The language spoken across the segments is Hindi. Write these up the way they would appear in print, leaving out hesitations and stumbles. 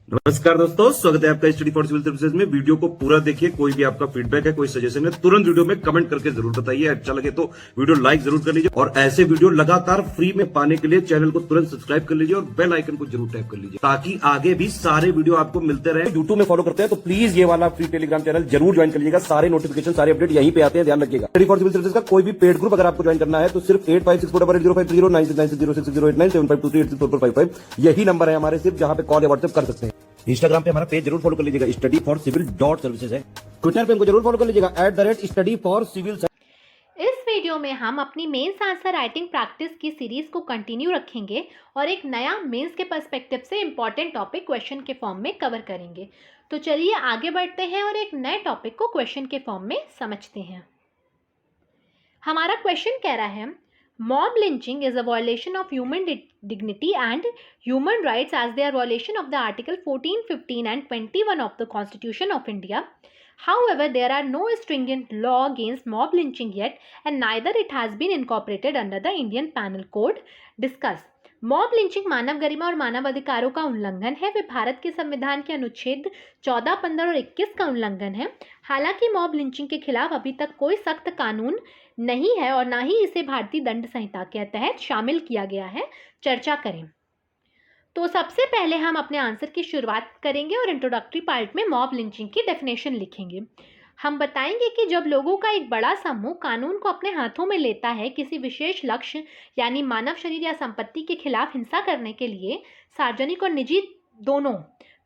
नमस्कार दोस्तों, स्वागत है आपका स्टडी फॉर सिविल सर्विसेज में। वीडियो को पूरा देखिए। कोई भी आपका फीडबैक है, कोई सजेशन है, तुरंत वीडियो में कमेंट करके जरूर बताइए। अच्छा लगे तो वीडियो लाइक जरूर कर लीजिए और ऐसे वीडियो लगातार फ्री में पाने के लिए चैनल को तुरंत सब्सक्राइब कर लीजिए और बेल आइकन को जरूर टैप कर लीजिए ताकि आगे भी सारे वीडियो आपको मिलते रहे। यूट्यूब में फॉलो करते हैं तो प्लीज ये वाला फ्री टेलीग्राम चैनल जरूर ज्वाइन कर लीजिएगा। सारे नोटिफिकेशन, सारे अपडेट यहीं पे आते हैं, ध्यान रखिएगा। स्टडी फॉर सिविल सर्विसेज का कोई भी पेड ग्रुप अगर आपको ज्वाइन करना है तो सिर्फ 856480560969608523864455 यही नंबर है हमारे, सिर्फ जहां पे कॉल या व्हाट्सएप कर सकते हैं। इंस्टाग्राम पे हमारा पेज जरूर फॉलो कर लीजिएगा, स्टडी फॉर सिविल .सर्विसेज है। ट्विटर पे हमको जरूर फॉलो कर लीजिएगा, @study for civil। इस वीडियो में हम अपनी मेंस आंसर राइटिंग प्रैक्टिस की सीरीज को कंटिन्यू रखेंगे और एक नया मेंस के पर्सपेक्टिव से इंपॉर्टेंट टॉपिक क्वेश्चन के फॉर्म में कवर करेंगे। तो चलिए आगे बढ़ते हैं और एक नए टॉपिक को क्वेश्चन के फॉर्म में समझते हैं। हमारा क्वेश्चन कह रहा है, mob lynching is a violation of human dignity and human rights as they are violation of the Article 14, 15 and 21 of the Constitution of India. However, there are no stringent law against mob lynching yet and neither it has been incorporated under the Indian Penal Code. Discuss. Mob lynching मानव गरिमा और मानव अधिकारों का उल्लंघन है। वे भारत के संविधान के अनुच्छेद 14, 15 और 21 का उल्लंघन है। हालांकि मॉब लिंचिंग के खिलाफ अभी तक कोई सख्त कानून नहीं है और ना ही इसे भारतीय दंड संहिता के तहत शामिल किया गया है। चर्चा करें। तो सबसे पहले हम अपने आंसर की शुरुआत करेंगे और इंट्रोडक्टरी पार्ट में मॉब लिंचिंग की डेफिनेशन लिखेंगे। हम बताएंगे कि जब लोगों का एक बड़ा समूह कानून को अपने हाथों में लेता है किसी विशेष लक्ष्य यानी मानव शरीर या संपत्ति के खिलाफ हिंसा करने के लिए, सार्वजनिक और निजी दोनों,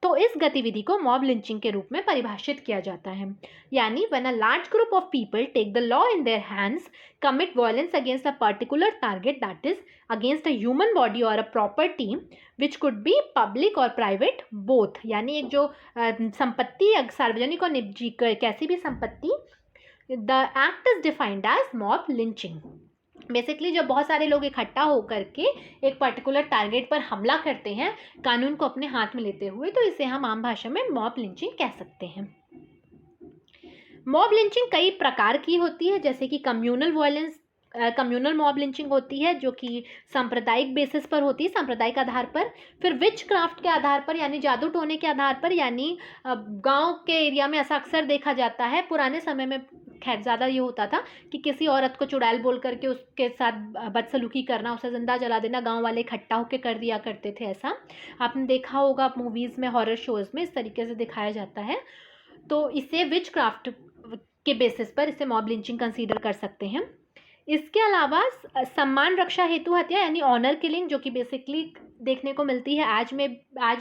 तो इस गतिविधि को मॉब लिंचिंग के रूप में परिभाषित किया जाता है। यानी when a large group of people take the law in their hands, commit violence against a particular target, that is against a human body और a property which could be public और प्राइवेट बोथ। यानी एक जो संपत्ति सार्वजनिक और निजी कैसी भी संपत्ति, the act is defined as mob lynching. Basically जब बहुत सारे लोग इकट्ठा होकर के एक पर्टिकुलर टारगेट पर हमला करते हैं कानून को अपने हाथ में लेते हुए, तो इसे हम आम भाषा में मॉब लिंचिंग कह सकते हैं। मॉब लिंचिंग कई प्रकार की होती है, जैसे कि कम्युनल मॉब लिंचिंग होती है जो कि सांप्रदायिक बेसिस पर होती है, सांप्रदायिक आधार पर। फिर विच क्राफ्ट के आधार पर यानी जादू टोने के आधार पर, यानी गांव के एरिया में ऐसा अक्सर देखा जाता है। पुराने समय में खैर ज़्यादा ये होता था कि किसी औरत को चुड़ैल बोल करके उसके साथ बदसलूकी करना, उसे जिंदा जला देना, गांव वाले इकट्ठा होकर कर दिया करते थे। ऐसा आपने देखा होगा मूवीज़ में, हॉरर शोज़ में इस तरीके से दिखाया जाता है। तो इसे विच क्राफ्ट के बेसिस पर इसे मॉब लिंचिंग कंसीडर कर सकते हैं। इसके अलावा सम्मान रक्षा हेतु हत्या यानी ऑनर किलिंग, जो कि बेसिकली देखने को मिलती है आज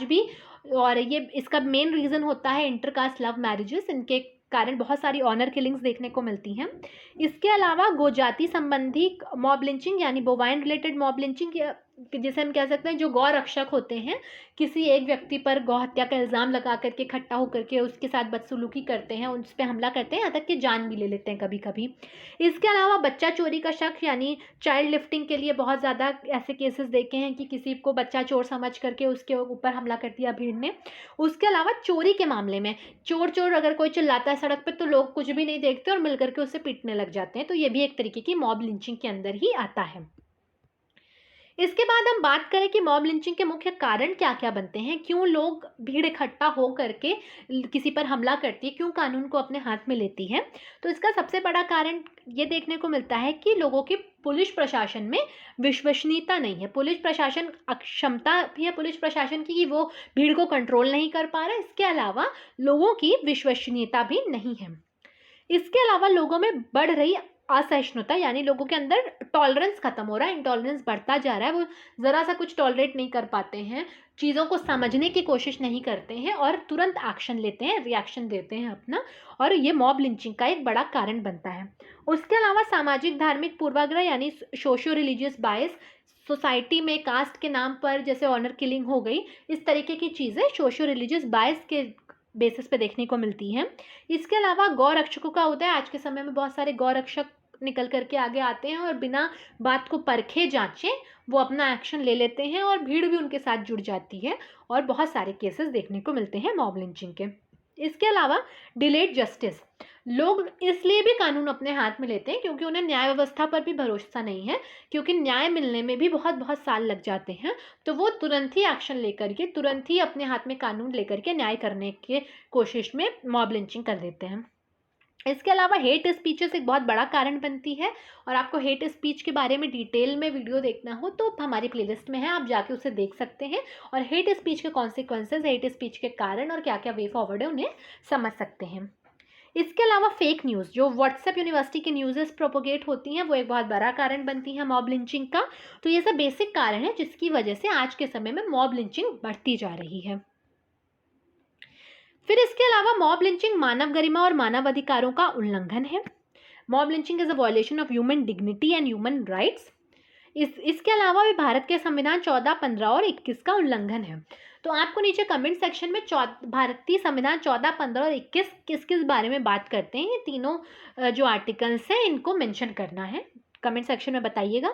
भी, और ये इसका मेन रीज़न होता है इंटरकास्ट लव मैरिजेस। इनके कारण बहुत सारी ऑनर किलिंग्स देखने को मिलती हैं। इसके अलावा गोजाति संबंधी मॉब लिंचिंग यानी बोवाइन रिलेटेड मॉब लिंचिंग, जिसे हम कह सकते हैं जो गौ रक्षक होते हैं, किसी एक व्यक्ति पर गौ हत्या का इल्ज़ाम लगा करके इकट्ठा होकर के उसके साथ बदसलूकी करते हैं, उस पर हमला करते हैं, यहाँ तक कि जान भी ले लेते हैं कभी कभी। इसके अलावा बच्चा चोरी का शक यानी चाइल्ड लिफ्टिंग के लिए बहुत ज़्यादा ऐसे केसेस देखे हैं कि किसी को बच्चा चोर समझ करके उसके ऊपर हमला कर दिया भीड़ ने। उसके अलावा चोरी के मामले में चोर चोर अगर कोई चिल्लाता है सड़क पर तो लोग कुछ भी नहीं देखते और मिल करके उससे पीटने लग जाते हैं, तो ये भी एक तरीके की मॉब लिंचिंग के अंदर ही आता है। इसके बाद हम बात करें कि मॉब लिंचिंग के मुख्य कारण क्या क्या बनते हैं, क्यों लोग भीड़ इकट्ठा हो करके किसी पर हमला करती है, क्यों कानून को अपने हाथ में लेती है। तो इसका सबसे बड़ा कारण ये देखने को मिलता है कि लोगों की पुलिस प्रशासन में विश्वसनीयता नहीं है। पुलिस प्रशासन अक्षमता भी है पुलिस प्रशासन की कि वो भीड़ को कंट्रोल नहीं कर पा रहा है। इसके अलावा लोगों की विश्वसनीयता भी नहीं है। इसके अलावा लोगों में बढ़ रही असहिष्णुता यानी लोगों के अंदर टॉलरेंस खत्म हो रहा है, इंटॉलरेंस बढ़ता जा रहा है। वो ज़रा सा कुछ टॉलरेट नहीं कर पाते हैं, चीज़ों को समझने की कोशिश नहीं करते हैं और तुरंत एक्शन लेते हैं, रिएक्शन देते हैं अपना, और ये मॉब लिंचिंग का एक बड़ा कारण बनता है। उसके अलावा सामाजिक धार्मिक पूर्वाग्रह यानी सोशियो रिलीजियस बायस, सोसाइटी में कास्ट के नाम पर जैसे ऑनर किलिंग हो गई, इस तरीके की चीज़ें सोशियो रिलीजियस बायस के बेसिस पे देखने को मिलती हैं। इसके अलावा गौ रक्षकों का उदय, आज के समय में बहुत सारे गौ रक्षक निकल करके आगे आते हैं और बिना बात को परखे जांचे वो अपना एक्शन ले लेते हैं और भीड़ भी उनके साथ जुड़ जाती है और बहुत सारे केसेस देखने को मिलते हैं मॉब लिंचिंग के। इसके अलावा डिलेड जस्टिस, लोग इसलिए भी कानून अपने हाथ में लेते हैं क्योंकि उन्हें न्याय व्यवस्था पर भी भरोसा नहीं है, क्योंकि न्याय मिलने में भी बहुत बहुत साल लग जाते हैं। तो वो तुरंत ही एक्शन लेकर के, तुरंत ही अपने हाथ में कानून लेकर के न्याय करने की कोशिश में मॉब लिंचिंग कर देते हैं। इसके अलावा हेट स्पीचेस एक बहुत बड़ा कारण बनती है, और आपको हेट स्पीच के बारे में डिटेल में वीडियो देखना हो तो हमारी प्लेलिस्ट में है, आप जाके उसे देख सकते हैं और हेट स्पीच के कॉन्सिक्वेंसेज, हेट स्पीच के कारण और क्या क्या वे फॉरवर्ड है उन्हें समझ सकते हैं। इसके अलावा फेक न्यूज़, जो व्हाट्सएप यूनिवर्सिटी की न्यूज़ेस प्रोपोगेट होती हैं, वो एक बहुत बड़ा कारण बनती है मॉब लिंचिंग का। तो ये सब बेसिक कारण है जिसकी वजह से आज के समय में मॉब लिंचिंग बढ़ती जा रही है। फिर इसके अलावा मॉब लिंचिंग मानव गरिमा और मानव अधिकारों का उल्लंघन है। Mob lynching is a violation of human dignity and human rights. इसके अलावा भी भारत के संविधान 14, 15 और 21 का उल्लंघन है। तो आपको नीचे कमेंट सेक्शन में भारतीय संविधान 14, 15 और 21 किस किस बारे में बात करते हैं, ये तीनों जो आर्टिकल्स हैं इनको मेंशन करना है, कमेंट सेक्शन में बताइएगा।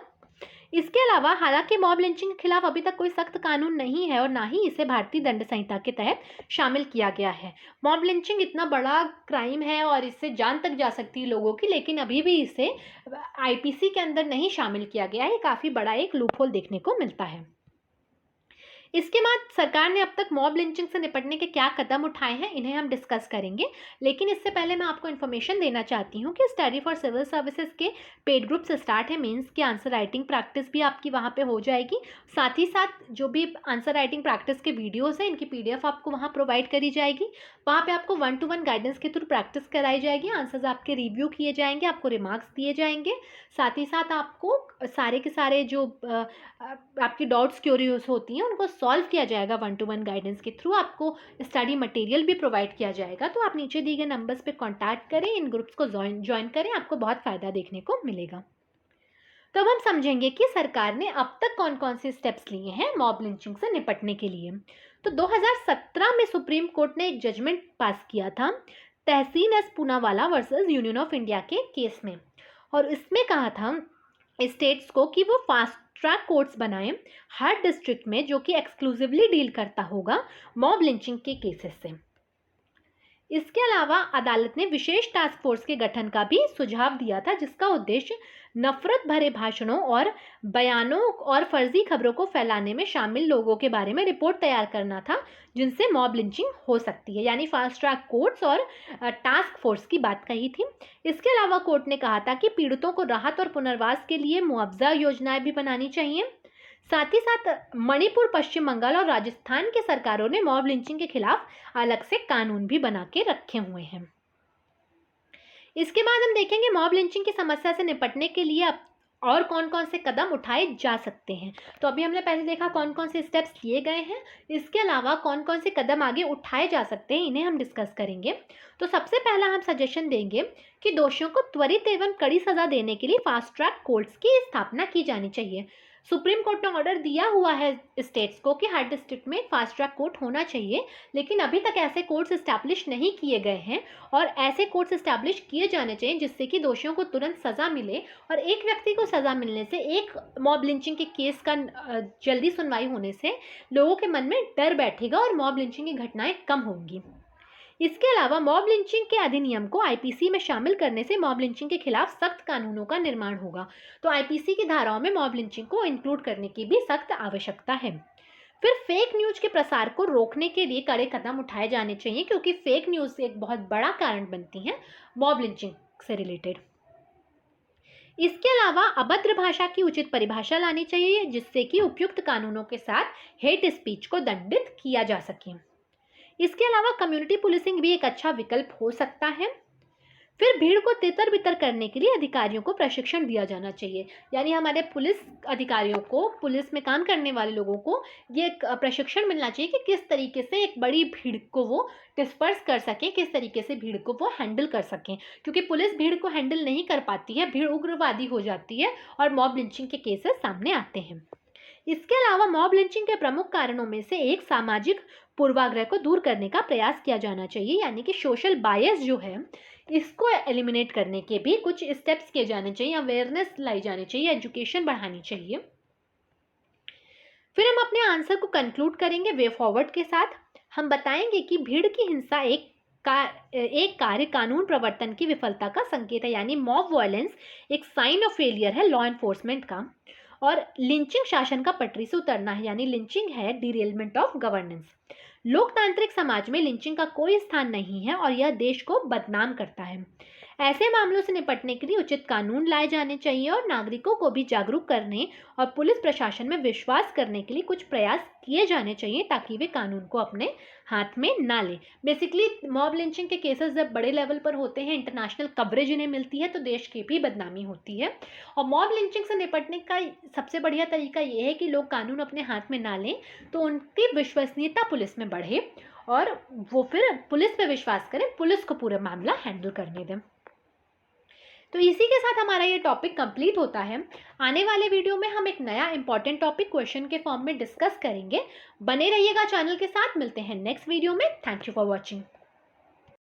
इसके अलावा हालांकि मॉब लिंचिंग के खिलाफ अभी तक कोई सख्त कानून नहीं है और ना ही इसे भारतीय दंड संहिता के तहत शामिल किया गया है। मॉब लिंचिंग इतना बड़ा क्राइम है और इससे जान तक जा सकती है लोगों की, लेकिन अभी भी इसे आईपीसी के अंदर नहीं शामिल किया गया है। ये काफ़ी बड़ा एक लूपहोल देखने को मिलता है। इसके बाद सरकार ने अब तक मॉब लिंचिंग से निपटने के क्या कदम उठाए हैं, इन्हें हम डिस्कस करेंगे। लेकिन इससे पहले मैं आपको इन्फॉर्मेशन देना चाहती हूँ कि स्टडी फॉर सिविल सर्विसेज के पेड ग्रुप्स स्टार्ट है। मेंस की आंसर राइटिंग प्रैक्टिस भी आपकी वहाँ पे हो जाएगी। साथ ही साथ जो भी आंसर राइटिंग प्रैक्टिस के वीडियोज़ हैं, इनकी PDF आपको वहाँ प्रोवाइड करी जाएगी। वहाँ पर आपको 1-to-1 गाइडेंस के थ्रू प्रैक्टिस कराई जाएगी, आंसर्स आपके रिव्यू किए जाएंगे, आपको रिमार्क्स दिए जाएंगे। साथ ही साथ आपको सारे के सारे जो आपकी डाउट्स क्यूरीज होती हैं उनको सॉल्व किया जाएगा 1-to-1 गाइडेंस के थ्रू। आपको स्टडी मटेरियल भी प्रोवाइड किया जाएगा। तो आप नीचे दिए गए नंबर्स पे कांटेक्ट करें, इन ग्रुप्स को ज्वाइन करें, आपको बहुत फ़ायदा देखने को मिलेगा। तो अब हम समझेंगे कि सरकार ने अब तक कौन कौन से स्टेप्स लिए हैं मॉब लिंचिंग से निपटने के लिए। तो 2017 में सुप्रीम कोर्ट ने एक जजमेंट पास किया था Tehseen S Poonawalla versus union of India के केस में, और इसमें कहा था स्टेट्स को कि वो फास्ट ट्रैक कोर्ट्स बनाएं हर डिस्ट्रिक्ट में, जो कि एक्सक्लूसिवली डील करता होगा मॉब लिंचिंग के केसेस से। इसके अलावा अदालत ने विशेष टास्क फोर्स के गठन का भी सुझाव दिया था, जिसका उद्देश्य नफरत भरे भाषणों और बयानों और फर्जी खबरों को फैलाने में शामिल लोगों के बारे में रिपोर्ट तैयार करना था, जिनसे मॉब लिंचिंग हो सकती है। यानी फास्ट ट्रैक कोर्ट्स और टास्क फोर्स की बात कही थी। इसके अलावा कोर्ट ने कहा था कि पीड़ितों को राहत और पुनर्वास के लिए मुआवजा योजनाएं भी बनानी चाहिए। साथ ही साथ मणिपुर, पश्चिम बंगाल और राजस्थान की सरकारों ने मॉब लिंचिंग के खिलाफ अलग से कानून भी बना के रखे हुए हैं। इसके बाद हम देखेंगे मॉब लिंचिंग की समस्या से निपटने के लिए अब और कौन कौन से कदम उठाए जा सकते हैं। तो अभी हमने पहले देखा कौन कौन से स्टेप्स लिए गए हैं, इसके अलावा कौन कौन से कदम आगे उठाए जा सकते हैं, इन्हें हम डिस्कस करेंगे। तो सबसे पहला हम सजेशन देंगे कि दोषियों को त्वरित एवं कड़ी सजा देने के लिए फास्ट ट्रैक कोर्ट्स की स्थापना की जानी चाहिए। सुप्रीम कोर्ट ने ऑर्डर दिया हुआ है स्टेट्स को कि हर डिस्ट्रिक्ट में फास्ट ट्रैक कोर्ट होना चाहिए, लेकिन अभी तक ऐसे कोर्ट्स इस्टेब्लिश नहीं किए गए हैं, और ऐसे कोर्ट्स इस्टेब्लिश किए जाने चाहिए जिससे कि दोषियों को तुरंत सज़ा मिले। और एक व्यक्ति को सज़ा मिलने से, एक मॉब लिंचिंग के केस का जल्दी सुनवाई होने से लोगों के मन में डर बैठेगा और मॉब लिंचिंग की घटनाएं कम होंगी। इसके अलावा मॉब लिंचिंग के अधिनियम को आईपीसी में शामिल करने से मॉब लिंचिंग के खिलाफ सख्त कानूनों का निर्माण होगा। तो आईपीसी की धाराओं में मॉब लिंचिंग को इंक्लूड करने की भी सख्त आवश्यकता है। फिर फेक न्यूज के प्रसार को रोकने के लिए कड़े कदम उठाए जाने चाहिए, क्योंकि फेक न्यूज एक बहुत बड़ा कारण बनती है मॉब लिंचिंग से रिलेटेड। इसके अलावा अभद्र भाषा की उचित परिभाषा लानी चाहिए, जिससे कि उपयुक्त कानूनों के साथ हेट स्पीच को दंडित किया जा सके। इसके अलावा कम्युनिटी पुलिसिंग भी एक अच्छा विकल्प हो सकता है। फिर भीड़ को तितर बितर करने के लिए अधिकारियों को प्रशिक्षण दिया जाना चाहिए। यानी हमारे पुलिस अधिकारियों को, पुलिस में काम करने वाले लोगों को ये प्रशिक्षण मिलना चाहिए कि किस तरीके से एक बड़ी भीड़ को वो डिस्पर्स कर सकें, किस तरीके से भीड़ को वो हैंडल कर सकें, क्योंकि पुलिस भीड़ को हैंडल नहीं कर पाती है, भीड़ उग्रवादी हो जाती है और मॉब लिंचिंग के केसेस सामने आते हैं। इसके अलावा मॉब लिंचिंग के प्रमुख कारणों में से एक सामाजिक पूर्वाग्रह को दूर करने का प्रयास किया जाना चाहिए, यानी कि सोशल बायस जो है इसको एलिमिनेट करने के भी कुछ स्टेप्स किए जाने चाहिए, अवेयरनेस लाई जानी चाहिए, एजुकेशन बढ़ानी चाहिए। फिर हम अपने आंसर को कंक्लूड करेंगे वे फॉरवर्ड के साथ। हम बताएंगे कि भीड़ की हिंसा एक एक कार्य कानून प्रवर्तन की विफलता का संकेत है, यानी मॉब वायलेंस एक साइन ऑफ फेलियर है लॉ एनफोर्समेंट का। और लिंचिंग शासन का पटरी से उतरना है, यानी लिंचिंग है डिरेलमेंट ऑफ गवर्नेंस। लोकतांत्रिक समाज में लिंचिंग का कोई स्थान नहीं है और यह देश को बदनाम करता है। ऐसे मामलों से निपटने के लिए उचित कानून लाए जाने चाहिए और नागरिकों को भी जागरूक करने और पुलिस प्रशासन में विश्वास करने के लिए कुछ प्रयास किए जाने चाहिए ताकि वे कानून को अपने हाथ में ना लें। बेसिकली मॉब लिंचिंग के केसेस जब बड़े लेवल पर होते हैं, इंटरनेशनल कवरेज इन्हें मिलती है, तो देश की भी बदनामी होती है। और मॉब लिंचिंग से निपटने का सबसे बढ़िया तरीका ये है कि लोग कानून अपने हाथ में ना लें, तो उनकी विश्वसनीयता पुलिस में बढ़े और वो फिर पुलिस पे विश्वास करें, पुलिस को पूरा मामला हैंडल करने दें। तो इसी के साथ हमारा ये टॉपिक कंप्लीट होता है। आने वाले वीडियो में हम एक नया इंपॉर्टेंट टॉपिक क्वेश्चन के फॉर्म में डिस्कस करेंगे। बने रहिएगा चैनल के साथ, मिलते हैं नेक्स्ट वीडियो में। Thank you for watching.